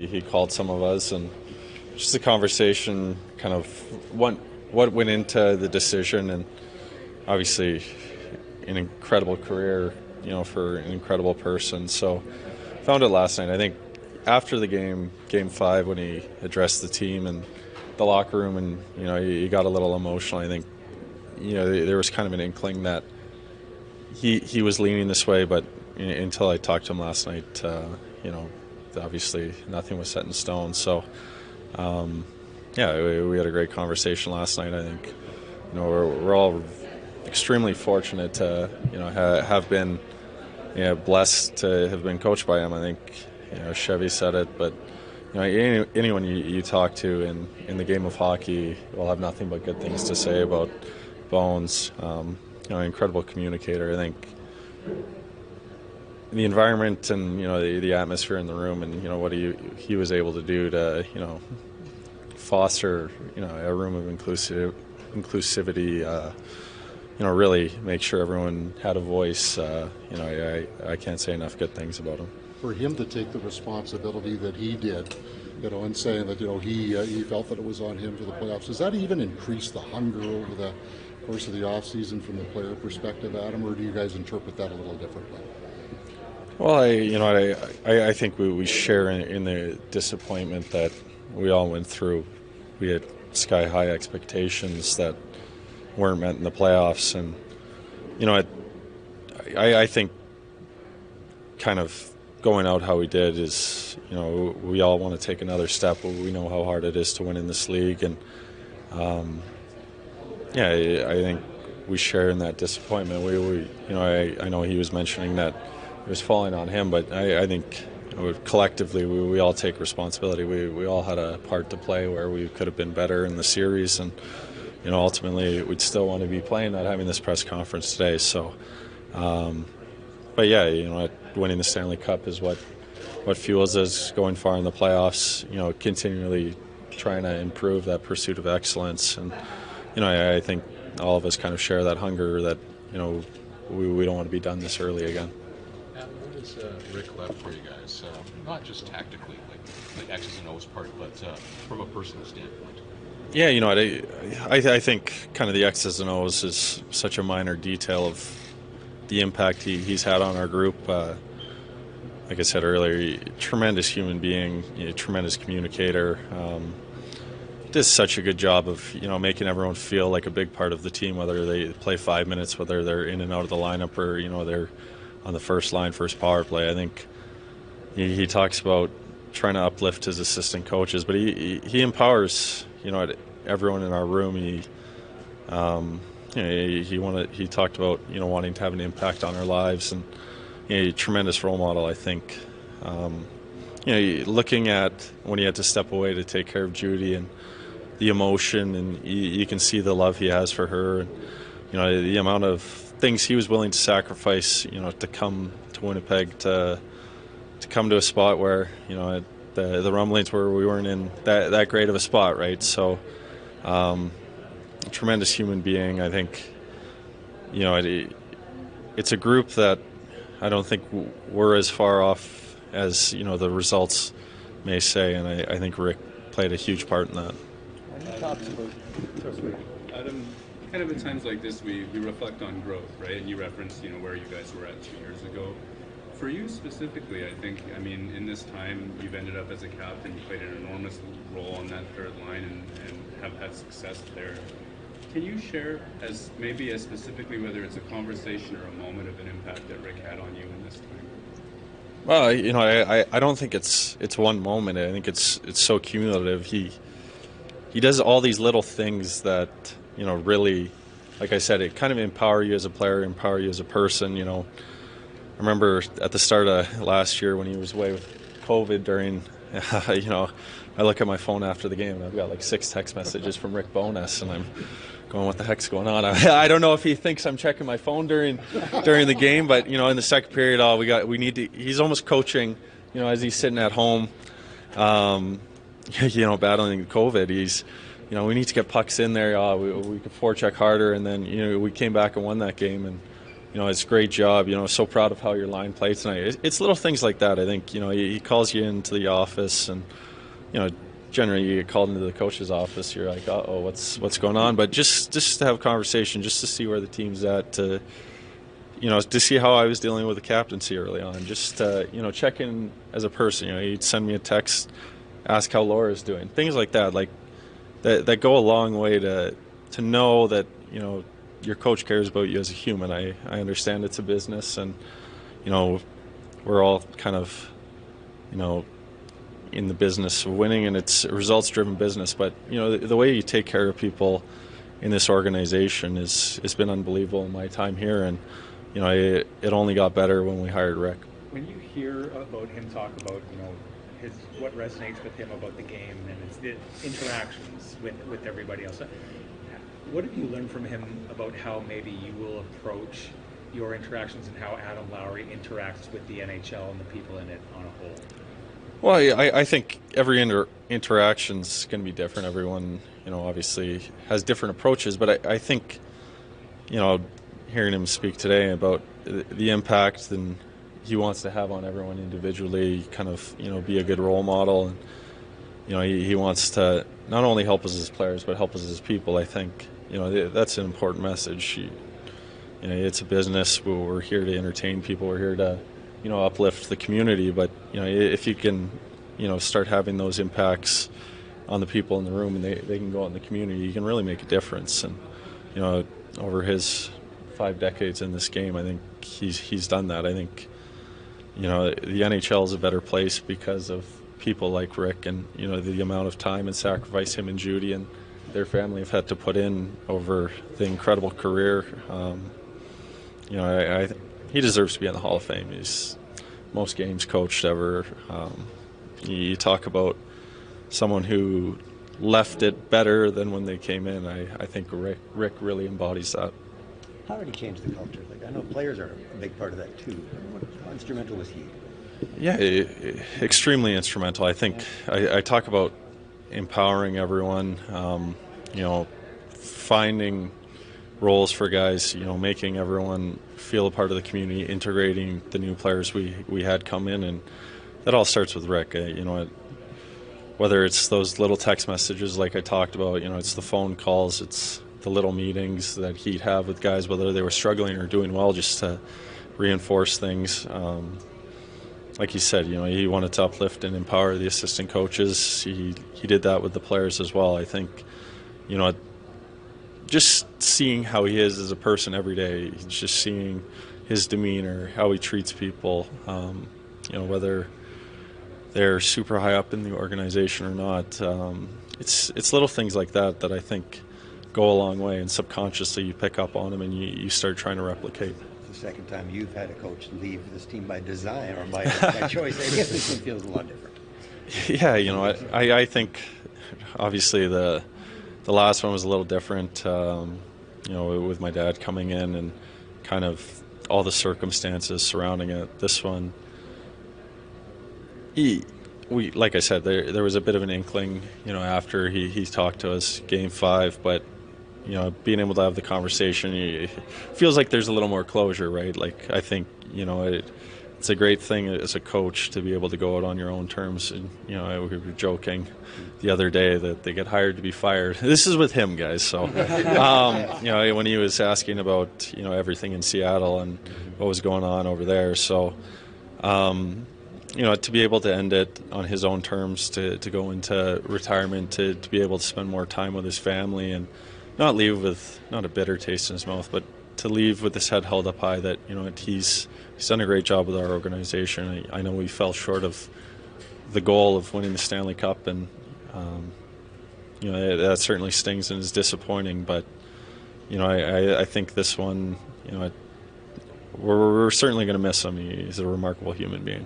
He called some of us, and just a conversation, kind of what went into the decision, and obviously an incredible career, for an incredible person. So found it last night. I think after the game 5, when he addressed the team and the locker room, and he got a little emotional. I think there was kind of an inkling that he was leaning this way, but until I talked to him last night, obviously nothing was set in stone. So we had a great conversation last night. I think we're all extremely fortunate to have been blessed to have been coached by him. I think Chevy said it, but anyone you talk to in the game of hockey will have nothing but good things to say about Bones. An incredible communicator. I think the environment and the atmosphere in the room, and what he was able to do to foster a room of inclusivity. Really make sure everyone had a voice. I can't say enough good things about him. For him to take the responsibility that he did, and saying that he felt that it was on him for the playoffs, does that even increase the hunger over the course of the offseason from the player perspective, Adam, or do you guys interpret that a little differently? Well, I think we share in the disappointment that we all went through. We had sky-high expectations that weren't met in the playoffs, and I think kind of going out how we did is, we all want to take another step. We know how hard it is to win in this league, and I think we share in that disappointment. I know he was mentioning that it was falling on him, but I think collectively we all take responsibility. We all had a part to play where we could have been better in the series, and ultimately we'd still want to be playing, not having this press conference today. So, winning the Stanley Cup is what fuels us going far in the playoffs. Continually trying to improve that pursuit of excellence, and I think all of us kind of share that hunger that we don't want to be done this early again. What has Rick left for you guys? Not just tactically, like the X's and O's part, but from a personal standpoint. Yeah, I think kind of the X's and O's is such a minor detail of the impact he's had on our group. Like I said earlier, tremendous human being, tremendous communicator. Does such a good job of making everyone feel like a big part of the team, whether they play 5 minutes, whether they're in and out of the lineup, or they're on the first line, first power play. I think he talks about trying to uplift his assistant coaches, but he empowers everyone in our room. He talked about wanting to have an impact on our lives, and a tremendous role model, I think. Looking at when he had to step away to take care of Judy, and the emotion, and you can see the love he has for her, and the amount of things he was willing to sacrifice, to come to Winnipeg, to come to a spot where the rumblings were we weren't in that great of a spot, right? So, a tremendous human being. I think it's a group that I don't think we're as far off as the results may say, and I think Rick played a huge part in that. Adam, kind of at times like this, we reflect on growth, right? And you referenced, where you guys were at 2 years ago. For you specifically, in this time, you've ended up as a captain. You played an enormous role on that third line and have had success there. Can you share as specifically whether it's a conversation or a moment of an impact that Rick had on you in this time? Well, I don't think it's one moment. I think it's so cumulative. He does all these little things that really, like I said, it kind of empower you as a player, empower you as a person. I remember at the start of last year when he was away with COVID during, I look at my phone after the game and I've got like 6 text messages from Rick Bowness, and I'm going, what the heck's going on? I don't know if he thinks I'm checking my phone during the game, but in the second period, we need to. He's almost coaching, as he's sitting at home, battling COVID. He's, we need to get pucks in there. We could forecheck harder, and then we came back and won that game, and it's a great job. So proud of how your line played tonight. It's little things like that. I think he calls you into the office, and generally you get called into the coach's office. You're like, oh, what's going on? But just to have a conversation, just to see where the team's at, to see how I was dealing with the captaincy early on. Just check in as a person. He'd send me a text, ask how Laura's doing, things like that. Like that go a long way to know that your coach cares about you as a human. I understand it's a business, and we're all kind of in the business of winning, and it's a results-driven business. But the way you take care of people in this organization has been unbelievable in my time here, and it only got better when we hired Rick. When you hear about him talk about what resonates with him about the game and it's the interactions with everybody else, what have you learned from him about how maybe you will approach your interactions and how Adam Lowry interacts with the NHL and the people in it on a whole? Well, I think every interaction's going to be different. Everyone, obviously has different approaches. But I think, hearing him speak today about the impact and he wants to have on everyone individually, kind of, be a good role model. And, he wants to not only help us as players, but help us as people. I think, that's an important message. It's a business. We're here to entertain people. We're here to, uplift the community. But, if you can, start having those impacts on the people in the room, and they can go out in the community, you can really make a difference. And, over his 5 decades in this game, I think he's done that. I think, the NHL is a better place because of people like Rick, and, the amount of time and sacrifice him and Judy and their family have had to put in over the incredible career. He deserves to be in the Hall of Fame. He's most games coached ever. You talk about someone who left it better than when they came in. I think Rick really embodies that. How did he change the culture? I know players are a big part of that too. How instrumental was he? Yeah, extremely instrumental. I think I talk about empowering everyone, finding roles for guys, making everyone feel a part of the community, integrating the new players we had come in, and that all starts with Rick. Whether it's those little text messages like I talked about, it's the phone calls, it's the little meetings that he'd have with guys, whether they were struggling or doing well, just to reinforce things. Like he said, he wanted to uplift and empower the assistant coaches. He did that with the players as well. I think, just seeing how he is as a person every day, just seeing his demeanor, how he treats people, whether they're super high up in the organization or not. It's little things like that I think go a long way, and subconsciously you pick up on them and you start trying to replicate. It's the second time you've had a coach leave this team by design or by choice. I guess this one feels a lot different. Yeah, I think obviously the last one was a little different, with my dad coming in and kind of all the circumstances surrounding it. This one, like I said, there was a bit of an inkling, after he talked to us Game 5, but being able to have the conversation, it feels like there's a little more closure, right? Like I think it's a great thing as a coach to be able to go out on your own terms. And we were joking the other day that they get hired to be fired. This is with him, guys. So when he was asking about everything in Seattle and what was going on over there, so. To be able to end it on his own terms, to go into retirement, to be able to spend more time with his family and not leave with not a bitter taste in his mouth, but to leave with his head held up high that, he's done a great job with our organization. I know we fell short of the goal of winning the Stanley Cup, and, that certainly stings and is disappointing, but, I think this one, we're certainly going to miss him. He's a remarkable human being.